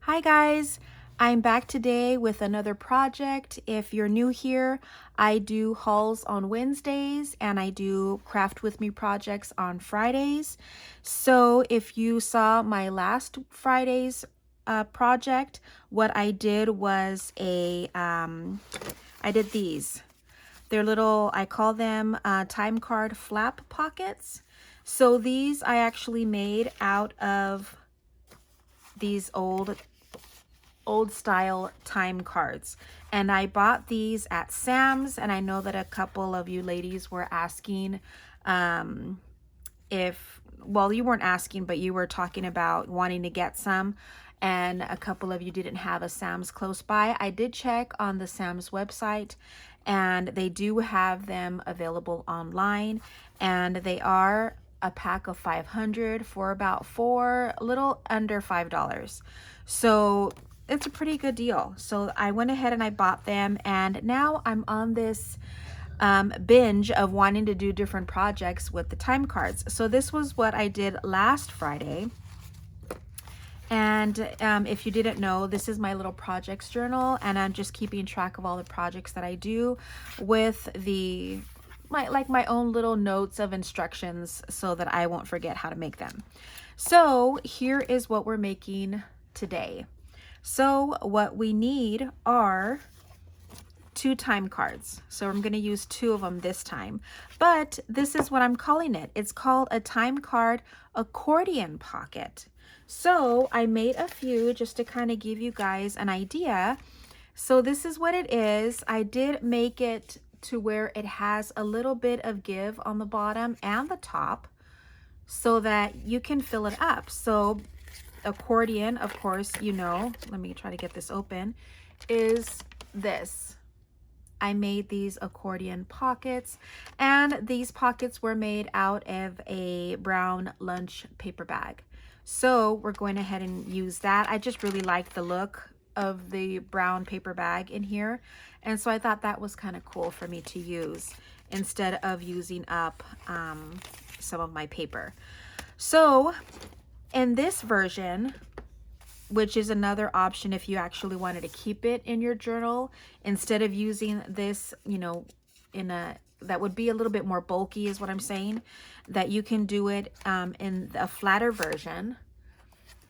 Hi guys, I'm back today with another project. If you're new here, I do hauls on Wednesdays and I do craft with me projects on Fridays. So if you saw my last Friday's project, what I did was I did these. They're little, I call them time card flap pockets. So these I actually made out of these old style time cards, and I bought these at Sam's. And I know that a couple of you ladies were asking if, well, you weren't asking, but you were talking about wanting to get some, and a couple of you didn't have a Sam's close by. I did check on the Sam's website and they do have them available online, and they are a pack of 500 for about a little under $5. So it's a pretty good deal. So I went ahead and I bought them, and now I'm on this binge of wanting to do different projects with the time cards. So this was what I did last Friday. And if you didn't know, this is my little projects journal, and I'm just keeping track of all the projects that I do with my own little notes of instructions so that I won't forget how to make them. So here is what we're making today. So what we need are 2 time cards. So I'm going to use 2 of them this time, but this is what I'm calling it. It's called a time card accordion pocket. So I made a few just to kind of give you guys an idea. So this is what it is. I did make it to where it has a little bit of give on the bottom and the top so that you can fill it up. So accordion, of course, you know, let me try to get this open, is this. I made these accordion pockets, and these pockets were made out of a brown lunch paper bag. So we're going ahead and use that. I just really like the look of the brown paper bag in here, and so I thought that was kind of cool for me to use instead of using up some of my paper. So in this version, which is another option if you actually wanted to keep it in your journal instead of using this, you know, that would be a little bit more bulky is what I'm saying, that you can do it in a flatter version,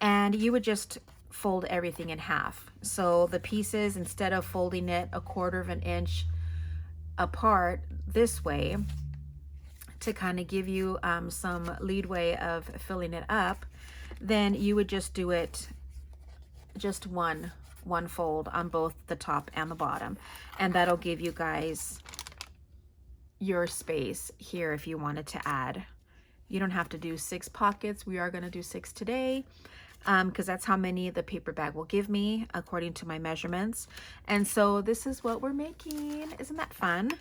and you would just fold everything in half. So the pieces, instead of folding it a 1/4 of an inch apart this way to kind of give you some leadway of filling it up, then you would just do it just one fold on both the top and the bottom, and that'll give you guys your space here if you wanted to add. You don't have to do 6 pockets. We are going to do 6 today because that's how many the paper bag will give me according to my measurements. And so this is what we're making. Isn't that fun?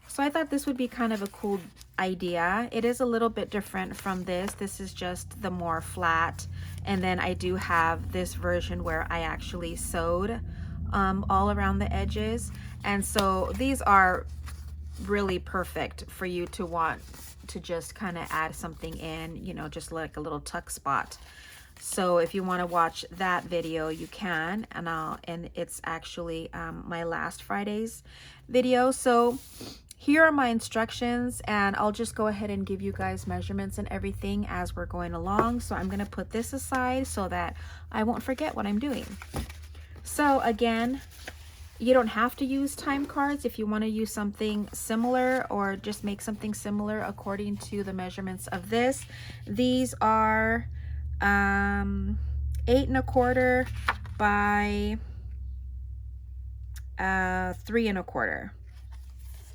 So I thought this would be kind of a cool idea. It is a little bit different from this. This is just the more flat. And then I do have this version where I actually sewed all around the edges. And so these are really perfect for you to want to just kind of add something in, you know, just like a little tuck spot. So if you want to watch that video, you can, and it's actually my last Friday's video. So here are my instructions, and I'll just go ahead and give you guys measurements and everything as we're going along. So I'm going to put this aside so that I won't forget what I'm doing. So again, you don't have to use time cards if you want to use something similar, or just make something similar according to the measurements of this. These are 8 1/4 by 3 1/4.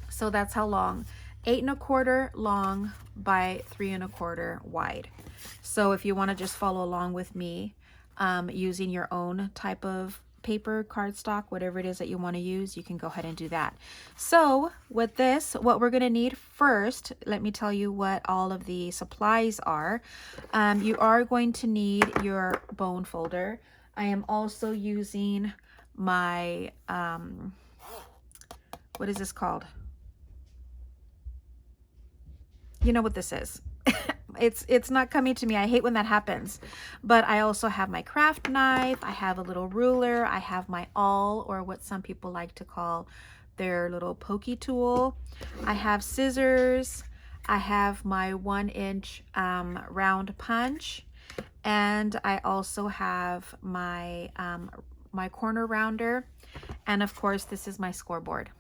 So that's how long. 8 1/4 long by 3 1/4 wide. So if you want to just follow along with me using your own type of paper, cardstock, whatever it is that you want to use, you can go ahead and do that. So with this, what we're going to need first, let me tell you what all of the supplies are. You are going to need your bone folder. I am also using my, what is this called? You know what this is. it's not coming to me. I hate when that happens. But I also have my craft knife. I have a little ruler. I have my awl, or what some people like to call their little pokey tool. I have scissors. I have my 1-inch round punch. And I also have my my corner rounder. And of course, this is my scoreboard.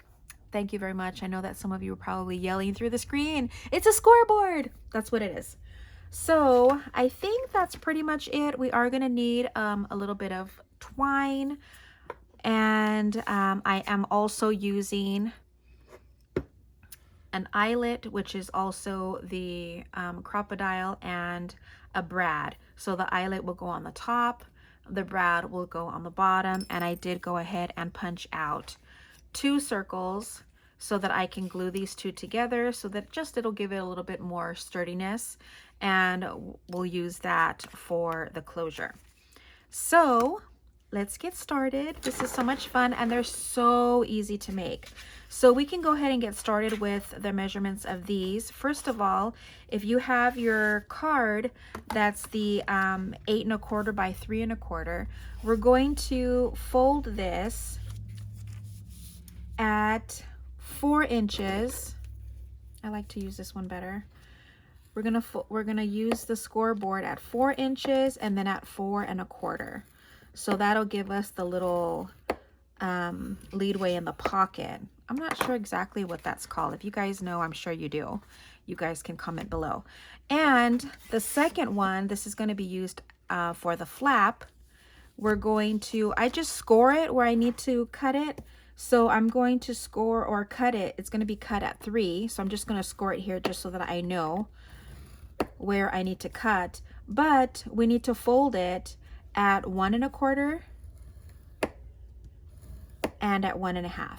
Thank you very much. I know that some of you are probably yelling through the screen. It's a scoreboard. That's what it is. So I think that's pretty much it. We are going to need a little bit of twine. And I am also using an eyelet, which is also the crocodile, and a brad. So the eyelet will go on the top, the brad will go on the bottom, and I did go ahead and punch out 2 circles so that I can glue these 2 together, so that just it'll give it a little bit more sturdiness, and we'll use that for the closure. So let's get started. This is so much fun, and they're so easy to make. So we can go ahead and get started with the measurements of these. First of all, if you have your card that's the 8 1/4 by 3 1/4, we're going to fold this at 4 inches. I like to use this one better. We're gonna use the scoreboard at 4 inches and then at 4 1/4. So that'll give us the little leadway in the pocket. I'm not sure exactly what that's called. If you guys know, I'm sure you do. You guys can comment below. And the second one, this is going to be used for the flap. We're going to, I just score it where I need to cut it. So I'm going to score or cut it. It's going to be cut at 3. So I'm just going to score it here just so that I know where I need to cut. But we need to fold it at 1 1/4 and at 1 1/2.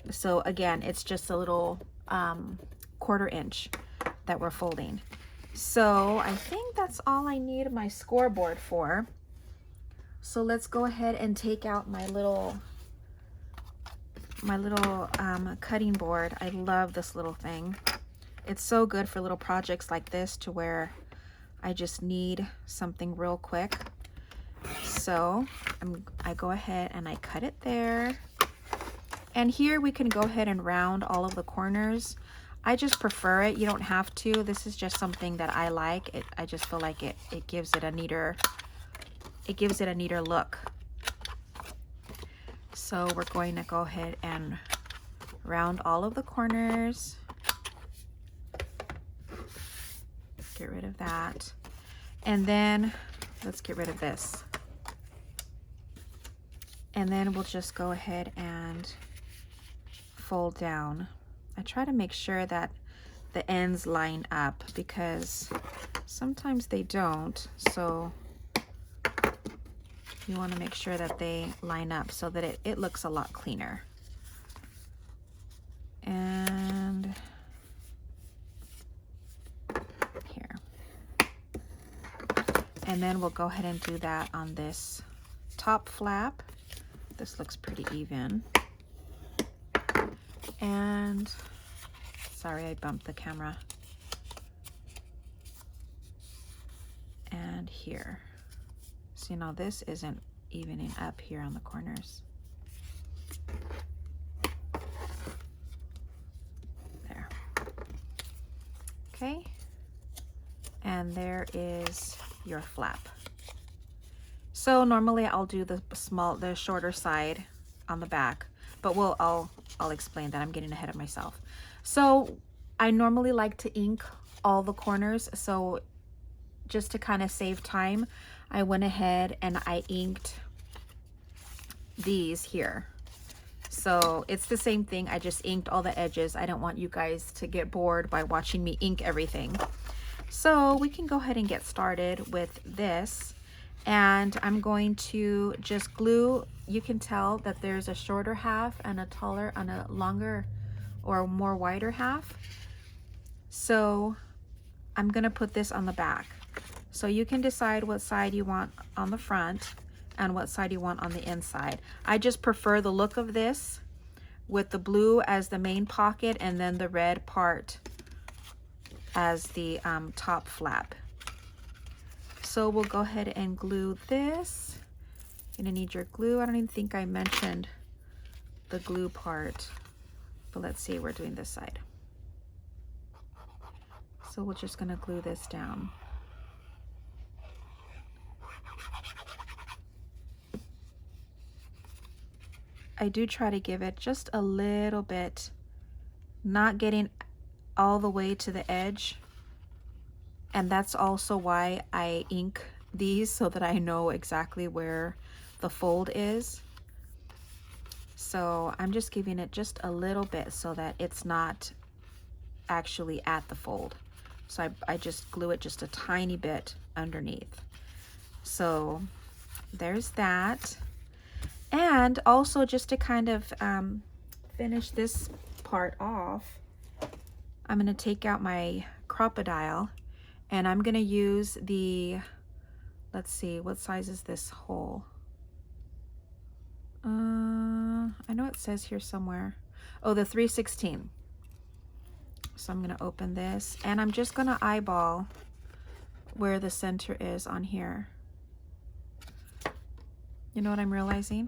So again, it's just a little 1/4 inch that we're folding. So I think that's all I need my scoreboard for. So let's go ahead and take out my little cutting board. I love this little thing. It's so good for little projects like this, to where I just need something real quick. So I go ahead and I cut it there. And here we can go ahead and round all of the corners. I just prefer it. You don't have to. This is just something that I like. I just feel like it gives it a neater look. So we're going to go ahead and round all of the corners. Get rid of that. And then let's get rid of this. And then we'll just go ahead and fold down. I try to make sure that the ends line up, because sometimes they don't. So you want to make sure that they line up so that it looks a lot cleaner. And here. And then we'll go ahead and do that on this top flap. This looks pretty even. And sorry, I bumped the camera. And here. So you know, this isn't evening up here on the corners. There. Okay. And there is your flap. So normally I'll do the shorter side on the back, but I'll explain that. I'm getting ahead of myself. So I normally like to ink all the corners. So just to kind of save time, I went ahead and I inked these here. So it's the same thing. I just inked all the edges. I don't want you guys to get bored by watching me ink everything. So we can go ahead and get started with this. And I'm going to just glue. You can tell that there's a shorter half and a taller and a longer or more wider half. So I'm gonna put this on the back. So you can decide what side you want on the front and what side you want on the inside. I just prefer the look of this with the blue as the main pocket and then the red part as the top flap. So we'll go ahead and glue this. You're gonna need your glue. I don't even think I mentioned the glue part, but let's see, we're doing this side. So we're just gonna glue this down. I do try to give it just a little bit, not getting all the way to the edge. And that's also why I ink these, so that I know exactly where the fold is. So I'm just giving it just a little bit so that it's not actually at the fold. So I just glue it just a tiny bit underneath. So there's that. And also, just to kind of finish this part off, I'm going to take out my crocodile, and I'm going to use the, let's see, what size is this hole? I know it says here somewhere. Oh, the 3/16. So I'm going to open this, and I'm just going to eyeball where the center is on here. You know what I'm realizing?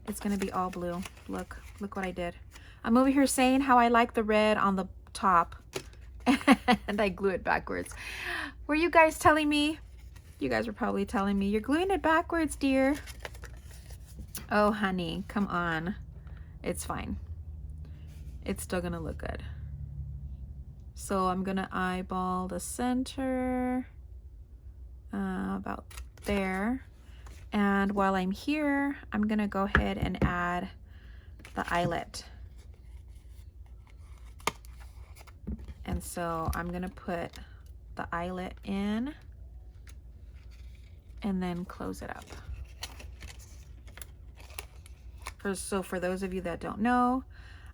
It's going to be all blue. Look what I did. I'm over here saying how I like the red on the top, and I glue it backwards. Were you guys telling me? You guys were probably telling me, you're gluing it backwards, dear. Oh, honey, come on. It's fine. It's still going to look good. So I'm going to eyeball the center about there. And while I'm here, I'm going to go ahead and add the eyelet. And so I'm going to put the eyelet in and then close it up. So for those of you that don't know,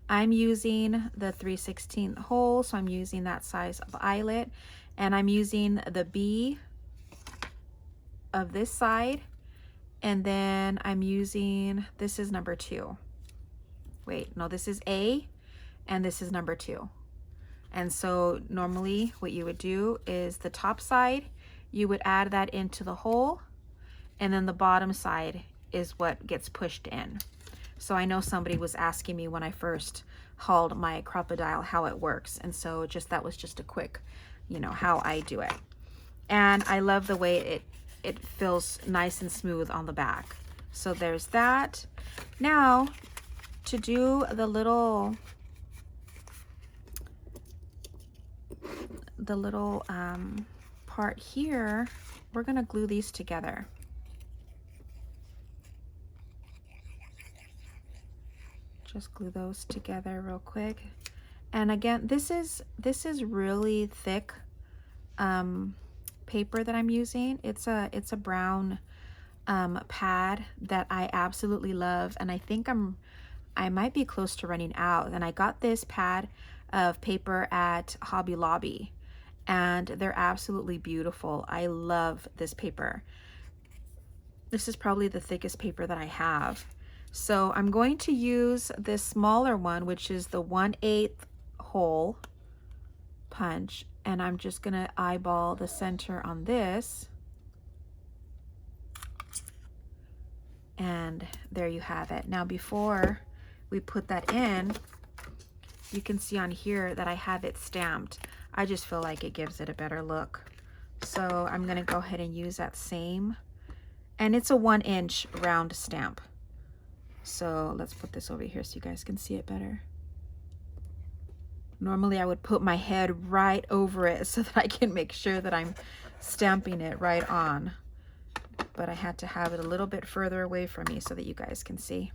I'm using the 3/16 hole, so I'm using that size of eyelet, and I'm using the B of this side, and then I'm using, this is number 2. Wait, no, this is A, and this is number 2. And so normally what you would do is the top side, you would add that into the hole, and then the bottom side is what gets pushed in. So I know somebody was asking me when I first hauled my crocodile how it works. And so that was just a quick, you know, how I do it. And I love the way it feels nice and smooth on the back. So there's that. Now to do the little part here, we're gonna glue these together. Just glue those together real quick. And again, this is really thick paper that I'm using. It's a brown pad that I absolutely love, and I think I might be close to running out. And I got this pad of paper at Hobby Lobby, and they're absolutely beautiful. I love this paper. This is probably the thickest paper that I have. So I'm going to use this smaller one, which is the 1/8 hole punch, and I'm just gonna eyeball the center on this. And there you have it. Now before we put that in, you can see on here that I have it stamped. I just feel like it gives it a better look. So I'm gonna go ahead and use that same, and it's a 1-inch round stamp. So let's put this over here so you guys can see it better. Normally I would put my head right over it so that I can make sure that I'm stamping it right on. But I had to have it a little bit further away from me so that you guys can see.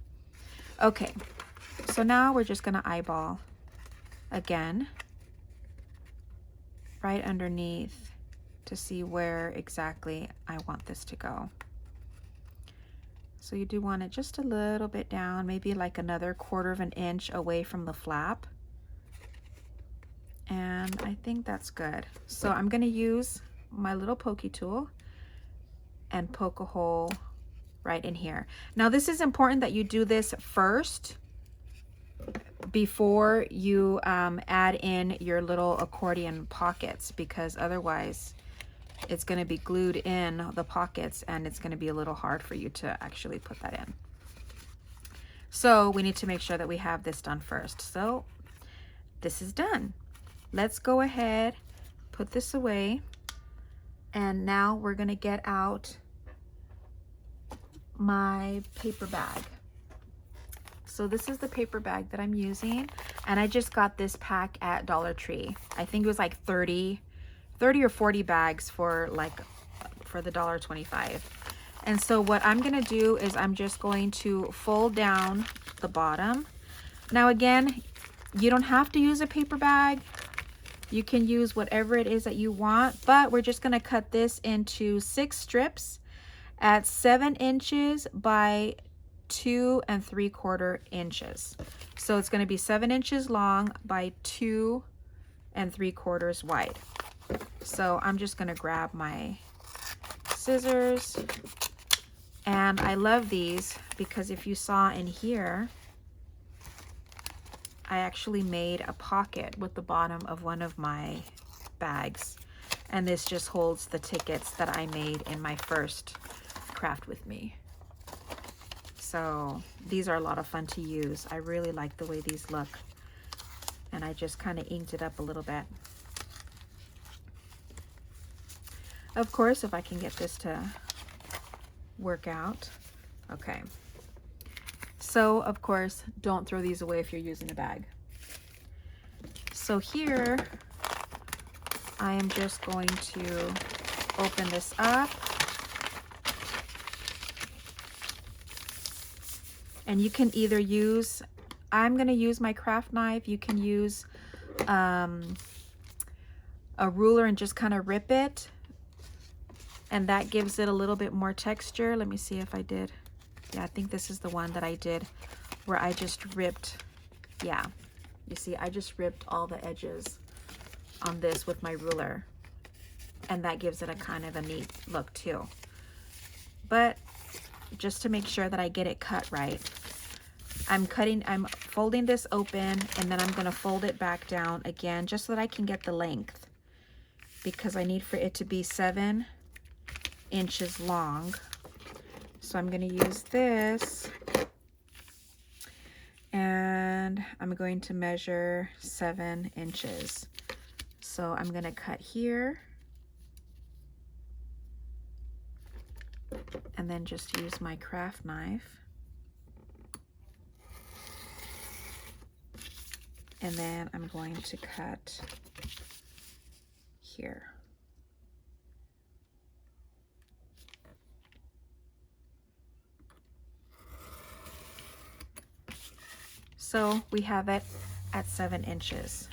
Okay, so now we're just gonna eyeball again, right underneath, to see where exactly I want this to go. So you do want it just a little bit down, maybe like another 1/4 of an inch away from the flap. And I think that's good. So I'm gonna use my little pokey tool and poke a hole right in here. Now this is important that you do this first before you add in your little accordion pockets, because otherwise it's going to be glued in the pockets and it's going to be a little hard for you to actually put that in. So we need to make sure that we have this done first. So this is done. Let's go ahead, put this away, and now we're going to get out my paper bag. So this is the paper bag that I'm using, and I just got this pack at Dollar Tree. I think it was like 30 or 40 bags for the $1.25. And so what I'm gonna do is I'm just going to fold down the bottom. Now again, you don't have to use a paper bag. You can use whatever it is that you want, but we're just gonna cut this into 6 strips at 7 inches by 2 3/4 inches. So it's going to be 7 inches long by 2 3/4 wide. So I'm just going to grab my scissors, and I love these because if you saw in here, I actually made a pocket with the bottom of one of my bags, and this just holds the tickets that I made in my first craft with me. So these are a lot of fun to use. I really like the way these look, and I just kind of inked it up a little bit. Of course, if I can get this to work out. Okay. So of course, don't throw these away if you're using a bag. So here, I am just going to open this up. And you can either use, I'm going to use my craft knife. You can use a ruler and just kind of rip it. And that gives it a little bit more texture. Let me see if I did. Yeah, I think this is the one that I did where I just ripped. Yeah, you see, I just ripped all the edges on this with my ruler. And that gives it a kind of a neat look too. But just to make sure that I get it cut right, I'm folding this open, and then I'm going to fold it back down again just so that I can get the length, because I need for it to be 7 inches long. So I'm going to use this, and I'm going to measure 7 inches. So I'm going to cut here, and then just use my craft knife. And then I'm going to cut here. So we have it at 7 inches.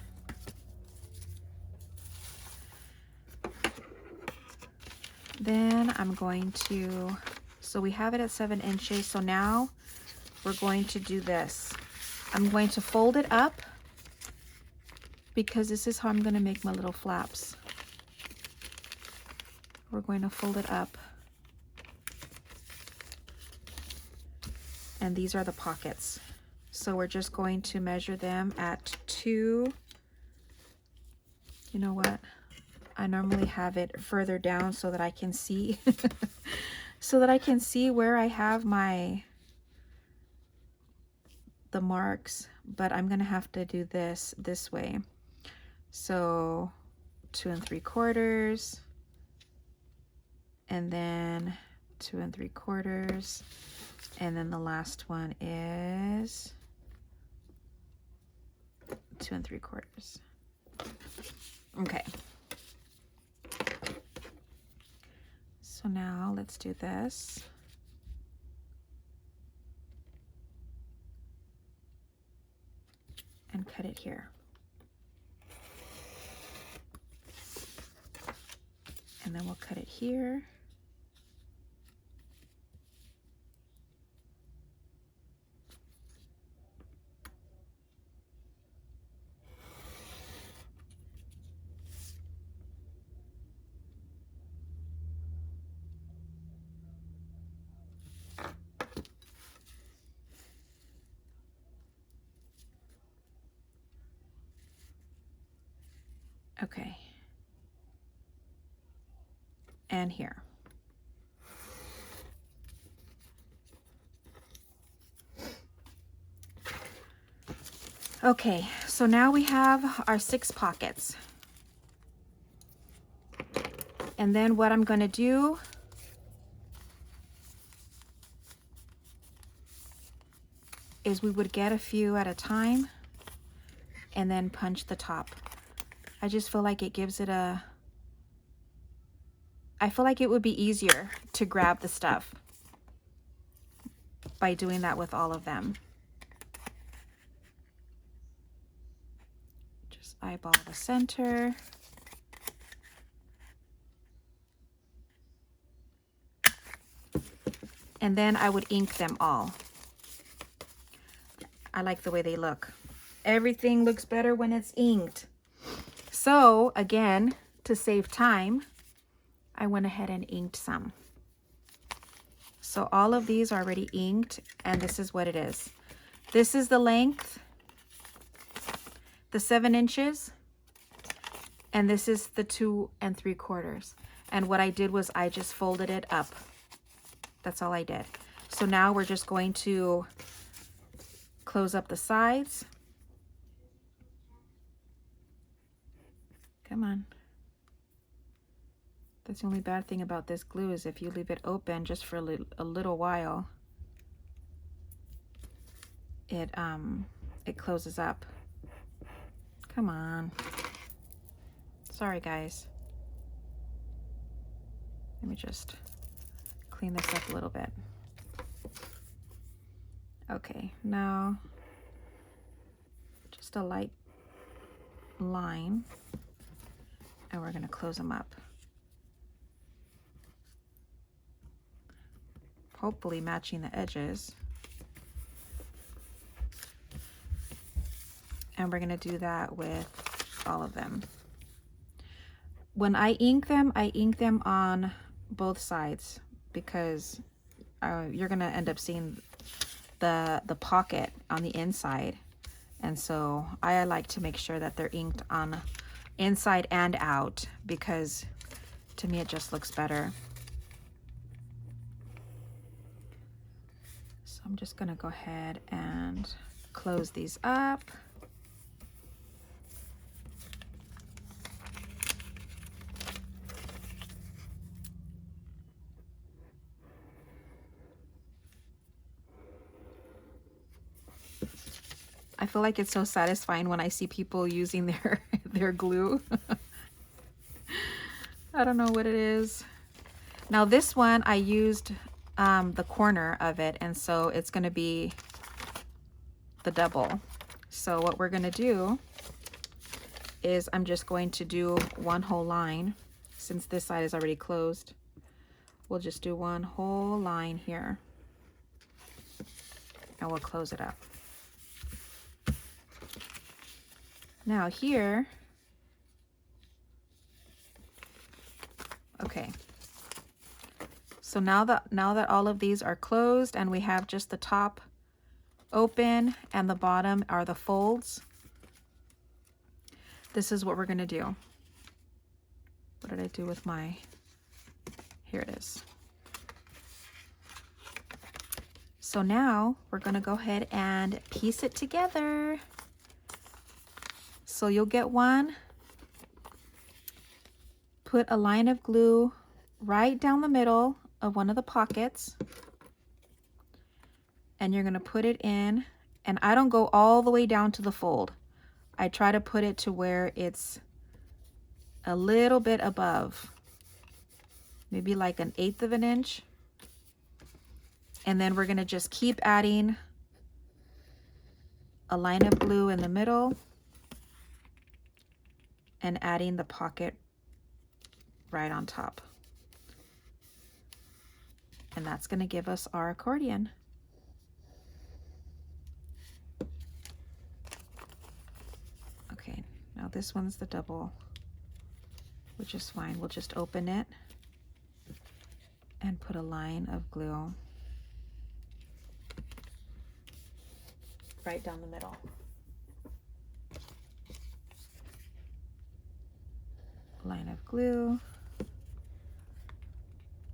Then I'm going to, so we have it at 7 inches. So now we're going to do this. I'm going to fold it up, because this is how I'm going to make my little flaps. We're going to fold it up. And these are the pockets. So we're just going to measure them at 2. You know what? I normally have it further down so that I can see so that I can see where I have the marks, but I'm going to have to do this way. So 2 3/4, and then 2 3/4, and then the last one is 2 3/4. Okay. So now let's do this. And cut it here. And then we'll cut it here. Okay. And here. Okay, so now we have our 6 pockets. And then what I'm going to do is we would get a few at a time and then punch the top. I just feel like it gives it a, I feel like it would be easier to grab the stuff by doing that with all of them. Just eyeball the center. And then I would ink them all. I like the way they look. Everything looks better when it's inked. So again, to save time, I went ahead and inked some. So all of these are already inked, and this is what it is. This is the length, the 7 inches, and this is the 2 3/4. And what I did was I just folded it up. That's all I did. So now we're just going to close up the sides. Come on. That's the only bad thing about this glue is if you leave it open just for a little while, it closes up. Come on. Sorry, guys. Let me just clean this up a little bit. Okay, now just a light line, and we're going to close them up. Hopefully matching the edges. And we're going to do that with all of them. When I ink them on both sides because you're going to end up seeing the pocket on the inside. And so I like to make sure that they're inked on inside and out because to me it just looks better. So I'm just going to go ahead and close these up. I feel like it's so satisfying when I see people using their glue. I don't know what it is. Now this one I used the corner of it, and so it's going to be the double. So what we're going to do is I'm just going to do one whole line. Since this side is already closed, we'll just do one whole line here and we'll close it up. Now here, okay, so now that all of these are closed and we have just the top open and the bottom are the folds, this is what we're going to do. What did I do with my, here it is. So now we're going to go ahead and piece it together. So you'll get one, put a line of glue right down the middle of one of the pockets, and you're going to put it in, and I don't go all the way down to the fold. I try to put it to where it's a little bit above, maybe like 1/8 of an inch. And then we're going to just keep adding a line of glue in the middle and adding the pocket right on top. And that's going to give us our accordion. Okay, now this one's the double, which is fine. We'll just open it and put a line of glue right down the middle. line of glue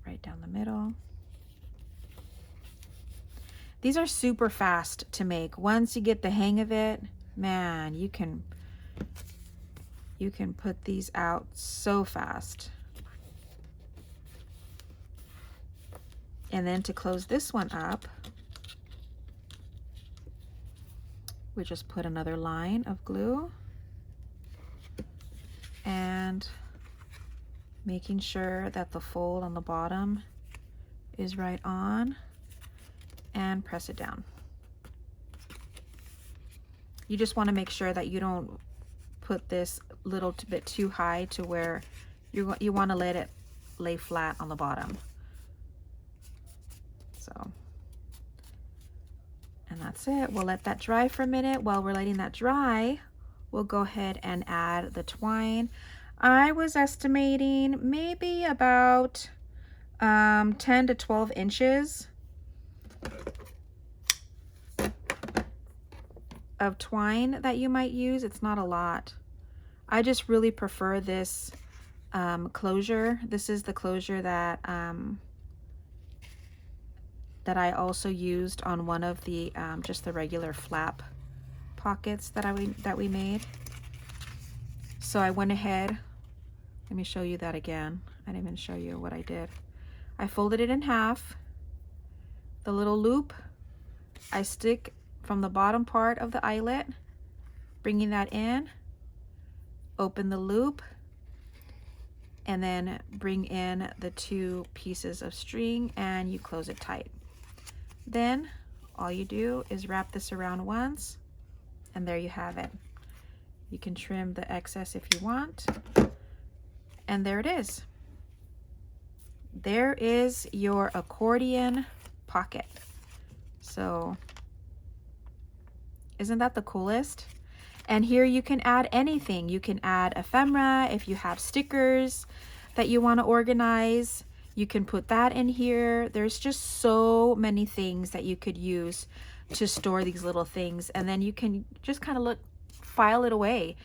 right down the middle. These are super fast to make. Once you get the hang of it, man, you can put these out so fast. And then to close this one up, we just put another line of glue and making sure that the fold on the bottom is right on, and press it down. You just want to make sure that you don't put this little bit too high to where you want to let it lay flat on the bottom. So, and that's it. We'll let that dry for a minute. While we're letting that dry, we'll go ahead and add the twine. I was estimating maybe about 10 to 12 inches of twine that you might use. It's not a lot. I just really prefer this closure. This is the closure that that I also used on one of the just the regular flap pockets that we made. So I went ahead, let me show you that again. I didn't even show you what I did. I folded it in half. The little loop I stick from the bottom part of the eyelet, bringing that in, open the loop, and then bring in the two pieces of string and you close it tight. Then all you do is wrap this around once, and there you have it. You can trim the excess if you want, and there it is. There is your accordion pocket. So isn't that the coolest? And here you can add anything. You can add ephemera. If you have stickers that you want to organize, you can put that in here. There's just so many things that you could use to store these little things, and then you can just kind of file it away.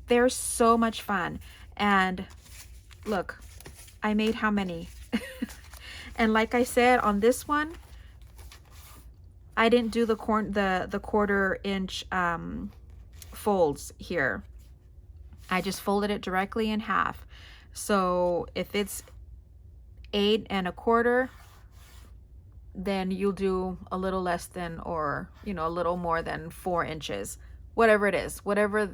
They're so much fun. And look, I made how many? And like I said, on this one, I didn't do the 1/4 inch folds here. I just folded it directly in half. So if it's 8 1/4, then you'll do a little less than, or a little more than 4 inches, whatever it is. Whatever,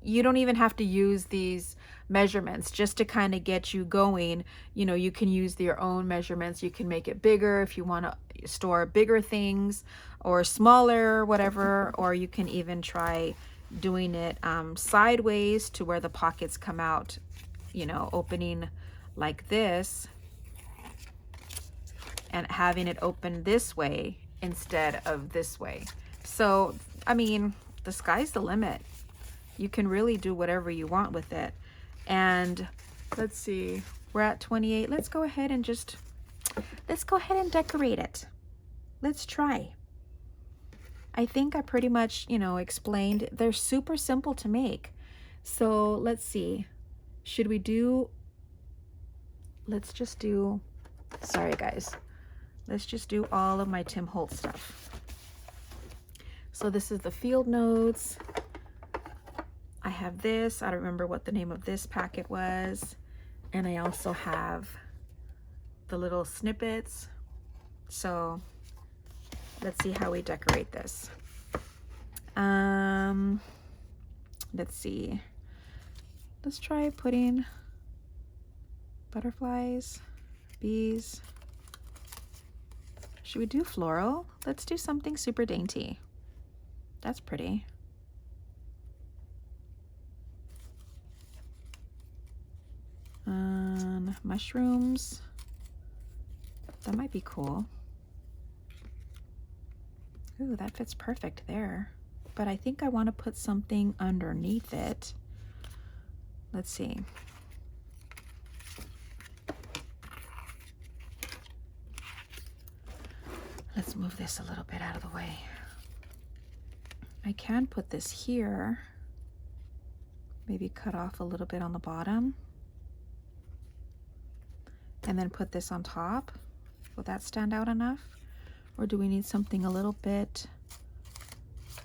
you don't even have to use these measurements just to kind of get you going. You can use your own measurements. You can make it bigger if you want to store bigger things, or smaller, whatever. Or you can even try doing it sideways to where the pockets come out, opening like this, and having it open this way instead of this way. So, I mean, the sky's the limit. You can really do whatever you want with it. And let's see, we're at 28. Let's go ahead and decorate it. Let's try. I think I pretty much, explained. They're super simple to make. So let's see. Let's just do, sorry guys. Let's just do all of my Tim Holtz stuff. So this is the field notes. I have this. I don't remember what the name of this packet was. And I also have the little snippets. So let's see how we decorate this. Let's see. Let's try putting butterflies, bees. Should we do floral? Let's do something super dainty. That's pretty. Mushrooms. That might be cool. Ooh, that fits perfect there. But I think I want to put something underneath it. Let's see. Let's move this a little bit out of the way. I can put this here. Maybe cut off a little bit on the bottom. and then put this on top. Will that stand out enough? Or do we need something a little bit,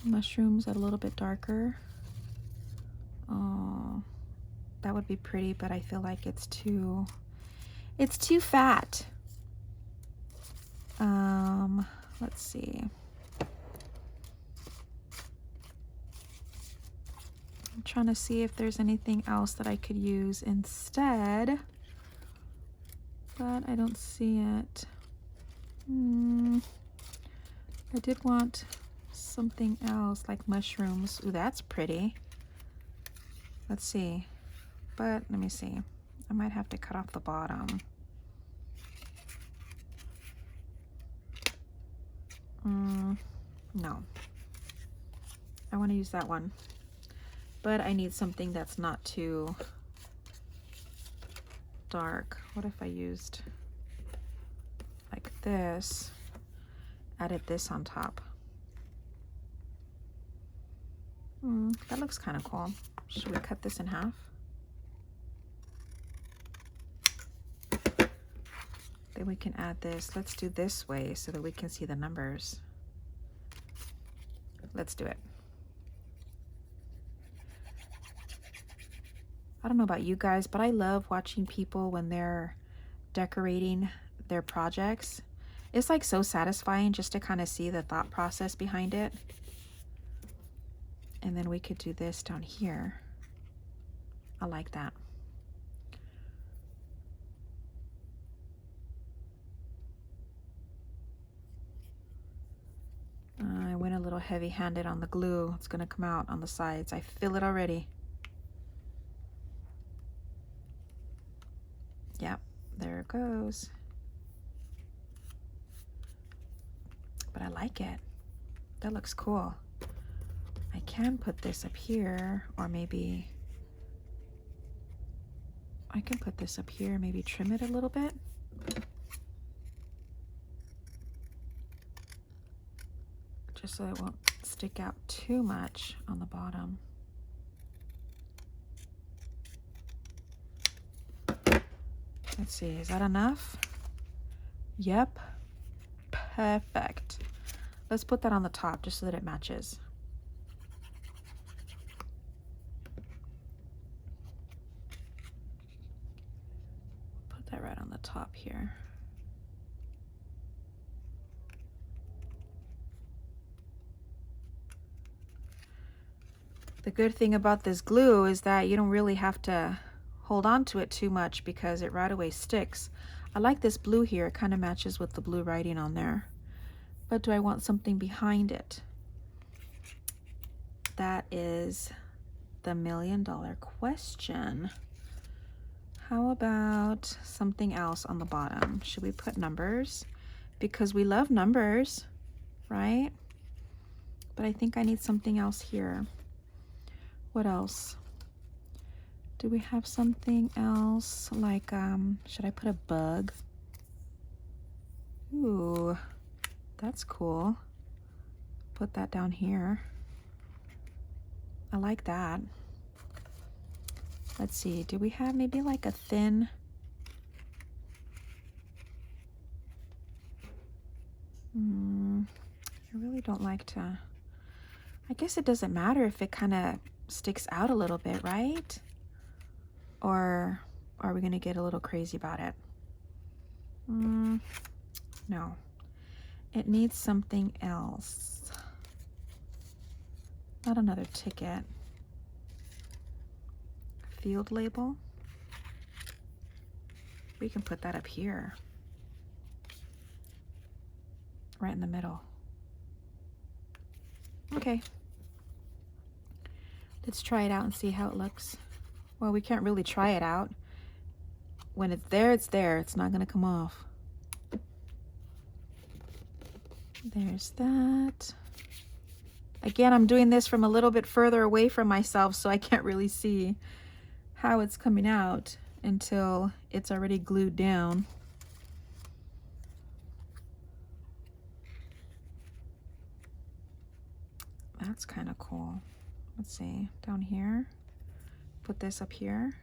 mushrooms a little bit darker? Oh, that would be pretty, but I feel like it's too fat. Let's see. I'm trying to see if there's anything else that I could use instead, but I don't see it. I did want something else like mushrooms. Ooh, that's pretty. Let's see. But let me see. I might have to cut off the bottom. No. I want to use that one. But I need something that's not too dark. What if I used like this, added this on top? That looks kind of cool. Should we cut this in half? Then we can add this. Let's do this way so that we can see the numbers. Let's do it. I don't know about you guys, but I love watching people when they're decorating their projects. It's like so satisfying just to kind of see the thought process behind it. And then we could do this down here. I like that. I went a little heavy-handed on the glue. It's gonna come out on the sides. I feel it already. Yep, there it goes. But I like it. That looks cool. I can put this up here, or maybe I can put this up here, maybe trim it a little bit. Just so it won't stick out too much on the bottom. Let's see, is that enough? Yep, perfect. Let's put that on the top just so that it matches. Put that right on the top here. The good thing about this glue is that you don't really have to hold on to it too much because it right away sticks. I like this blue here. It kind of matches with the blue writing on there. But do I want something behind it? That is the million-dollar question. How about something else on the bottom? Should we put numbers? Because we love numbers, right? But I think I need something else here. What else? Do we have something else like, should I put a bug? Ooh, that's cool. Put that down here. I like that. Let's see, do we have maybe like a thin, I really don't like to, I guess it doesn't matter if it kind of sticks out a little bit, right? Or are we gonna get a little crazy about it? No, it needs something else. Not another ticket. Field label. We can put that up here. Right in the middle. Okay. Let's try it out and see how it looks. Well, we can't really try it out. When it's there, it's there. It's not gonna come off. There's that. Again, I'm doing this from a little bit further away from myself, so I can't really see how it's coming out until it's already glued down. That's kind of cool. Let's see, down here. Put this up here.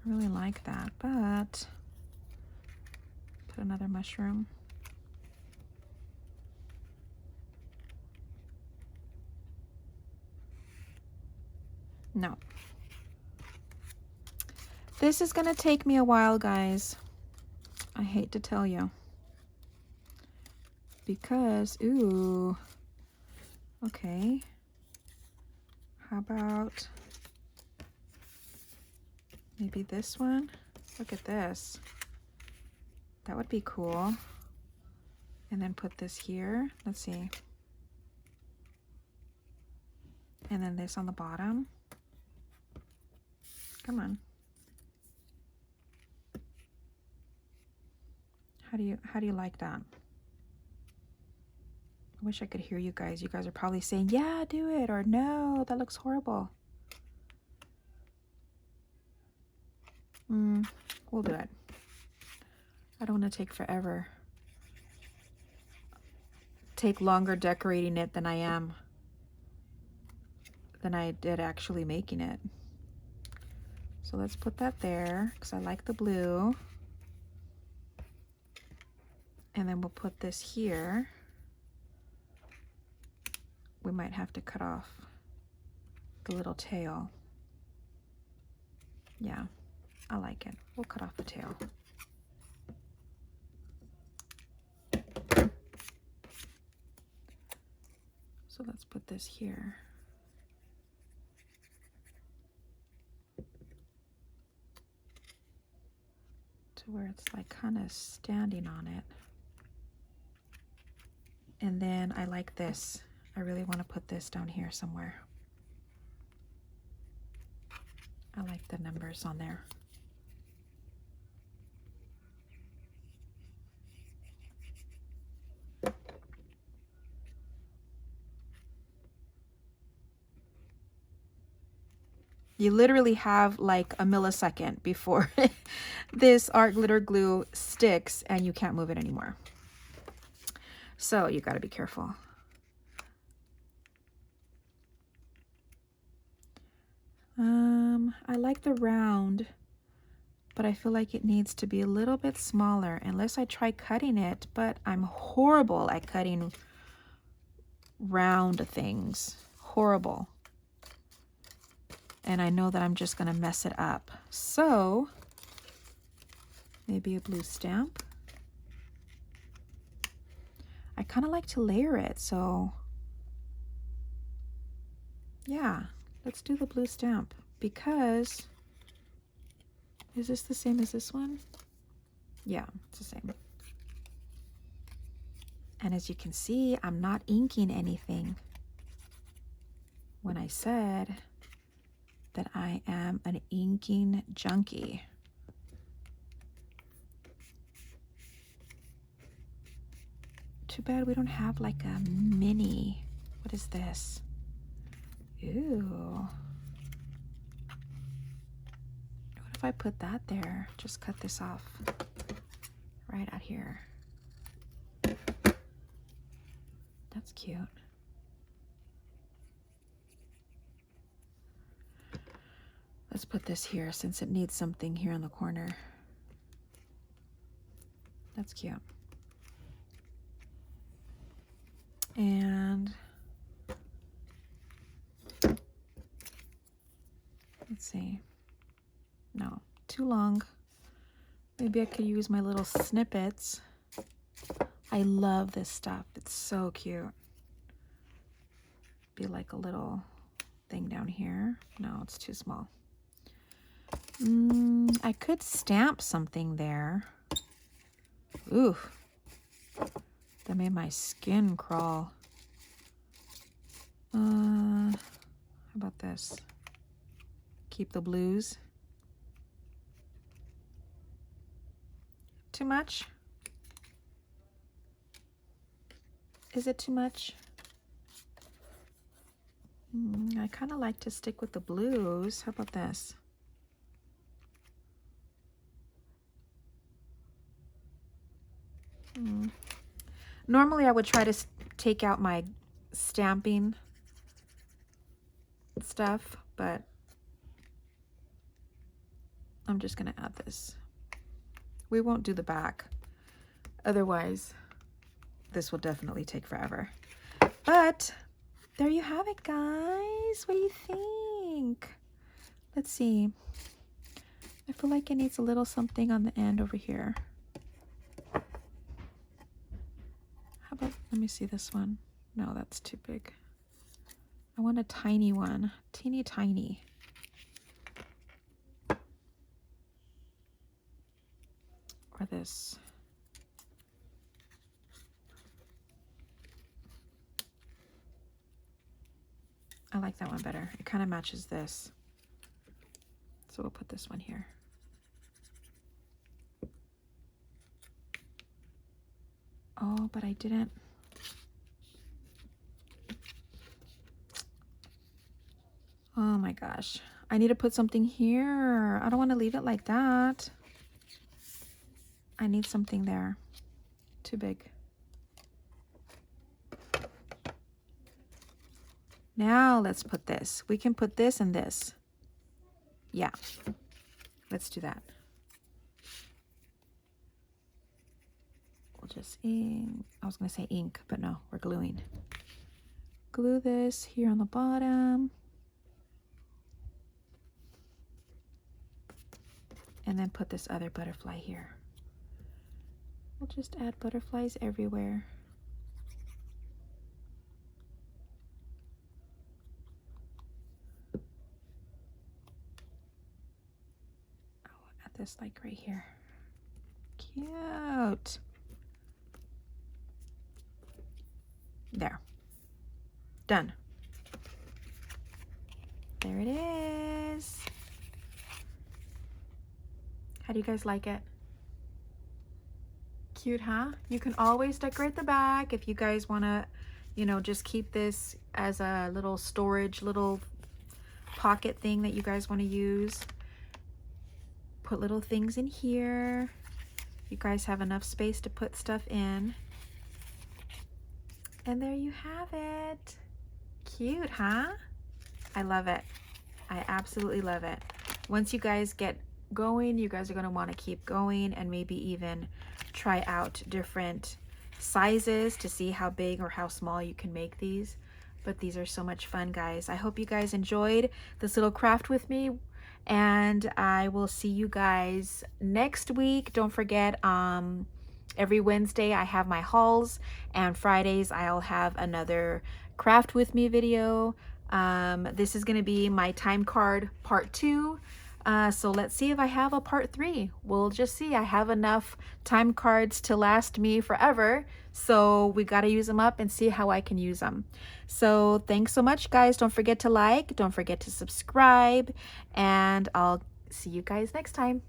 I really like that, but put another mushroom. No. This is gonna take me a while, guys. I hate to tell you. Because, ooh, okay. How about maybe this one? Look at this. That would be cool. And then put this here. Let's see. And then this on the bottom. Come on. How do you like that? I wish I could hear you guys. You guys are probably saying, yeah, do it, or no, that looks horrible. We'll do it. I don't want to take forever. Take longer decorating it than I did actually making it. So let's put that there because I like the blue. And then we'll put this here. We might have to cut off the little tail. Yeah, I like it. We'll cut off the tail. So let's put this here. To where it's like kind of standing on it. And then I like this. I really want to put this down here somewhere. I like the numbers on there. You literally have like a millisecond before this art glitter glue sticks and you can't move it anymore. So you got to be careful. I like the round, but I feel like it needs to be a little bit smaller unless I try cutting it, but I'm horrible at cutting round things. Horrible. And I know that I'm just going to mess it up. So maybe a blue stamp. I kind of like to layer it, so yeah, let's do the blue stamp. Because, is this the same as this one? Yeah, it's the same. And as you can see, I'm not inking anything when I said that I am an inking junkie. Too bad we don't have like a mini. What is this? Ooh. What if I put that there? Just cut this off right out here. That's cute. Let's put this here since it needs something here in the corner. That's cute. And let's see. No, too long. Maybe I could use my little snippets. I love this stuff. It's so cute. Be like a little thing down here. No, it's too small. I could stamp something there. Ooh, that made my skin crawl. How about this? Keep the blues. Too much? Is it too much? I kind of like to stick with the blues. How about this? Normally I would try to take out my stamping stuff, but I'm just gonna add this. We won't do the back. Otherwise, this will definitely take forever. But there you have it, guys. What do you think? Let's see. I feel like it needs a little something on the end over here. How about, let me see this one. No, that's too big. I want a tiny one, teeny tiny. Or this. I like that one better. It kind of matches this. So we'll put this one here. Oh, but I didn't. Oh my gosh. I need to put something here. I don't want to leave it like that. I need something there. Too big. Now let's put this. We can put this and this. Yeah. Let's do that. We'll just ink. I was going to say ink, but no, we're gluing. Glue this here on the bottom. And then put this other butterfly here. We'll just add butterflies everywhere. I'll add this like right here. Cute. There. Done. There it is. How do you guys like it? Cute, huh? You can always decorate the back if you guys want to, you know, just keep this as a little storage, little pocket thing that you guys want to use. Put little things in here. You guys have enough space to put stuff in. And there you have it. Cute, huh? I love it. I absolutely love it. Once you guys get going, you guys are going to want to keep going and maybe even try out different sizes to see how big or how small you can make these. But these are so much fun, guys. I hope you guys enjoyed this little craft with me, and I will see you guys next week. Don't forget, every Wednesday I have my hauls, and Fridays I'll have another craft with me video. This is going to be my time card part 2. So let's see if I have a part 3. We'll just see. I have enough time cards to last me forever. So we got to use them up and see how I can use them. So thanks so much, guys. Don't forget to like, don't forget to subscribe, and I'll see you guys next time.